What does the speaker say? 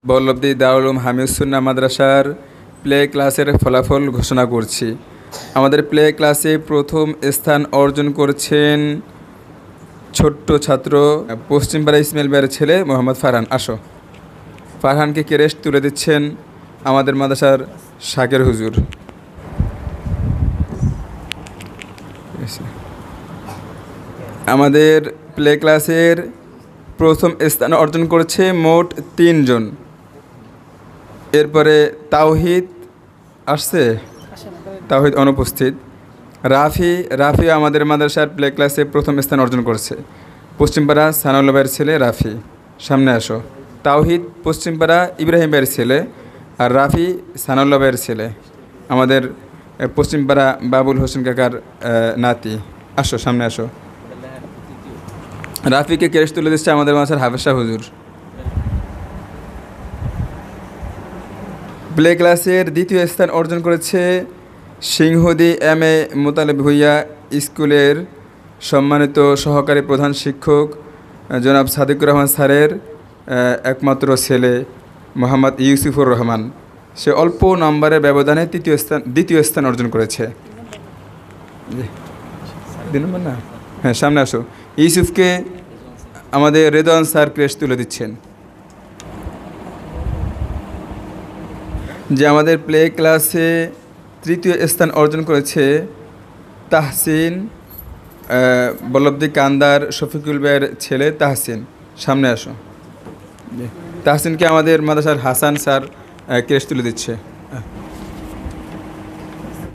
বল্লভদী দারুল উলুম হামিদুস-সুন্নাহ মাদ্রাসার প্লে ক্লাসের ফলাফল ঘোষণা করছি। আমাদের প্লে ক্লাসে প্রথম স্থান অর্জন করছেন ছোট্ট ছাত্র পশ্চিমপাড়া ইসমাইল ভাইয়ের ছেলে মোহাম্মদ ফারহান। আসো, ফারহানকে ক্রেস্ট তুলে দিচ্ছেন আমাদের মাদ্রাসার শাকের হুজুর। আমাদের প্লে ক্লাসের প্রথম স্থান অর্জন করেছে মোট 3 জন। এরপরে তাওহিদ আসছে, তাওহিদ অনুপস্থিত। রাফি আমাদের মাদ্রাসার প্লে ক্লাসে প্রথম স্থান অর্জন করেছে। পশ্চিমপাড়া সানাউল্লাহ ভাইয়ের ছেলে রাফি, সামনে আসো। তাওহিদ পশ্চিমপাড়া ইব্রাহিম ভাইয়ের ছেলে, আর রাফি সানাউল্লাহ ভাইয়ের ছেলে, আমাদের পশ্চিমপাড়া বাবুল হোসেন কাকার নাতি। আসো, সামনে আসো। রাফিকে ক্রেস্ট তুলে দিচ্ছে আমাদের মাদ্রাসার হাফেজ শাহ হুজুর। প্লে ক্লাসের দ্বিতীয় স্থান অর্জন করেছে সিংহদী এম.এ. মোতালেব ভুইয়া স্কুলের সম্মানিত সহকারী প্রধান শিক্ষক জনাব সাদিকুর রহমান স্যারের একমাত্র ছেলে মোহাম্মদ ইউসুফুর রহমান। সে অল্প নম্বরের ব্যবধানে দ্বিতীয় স্থান অর্জন করেছে। না, হ্যাঁ, সামনে আসো। ইউসুফকে আমাদের রেদওয়ান স্যার ক্রেস্ট তুলে দিচ্ছেন। যে আমাদের প্লে ক্লাসে তৃতীয় স্থান অর্জন করেছে তাহসিন, বল্লভদী কান্দার শফিকুল ভাইয়ের ছেলে তাহসিন। সামনে আসো। তাহসিনকে আমাদের মাদ্রাসার হাসান স্যার ক্রেস্ট তুলে দিচ্ছে।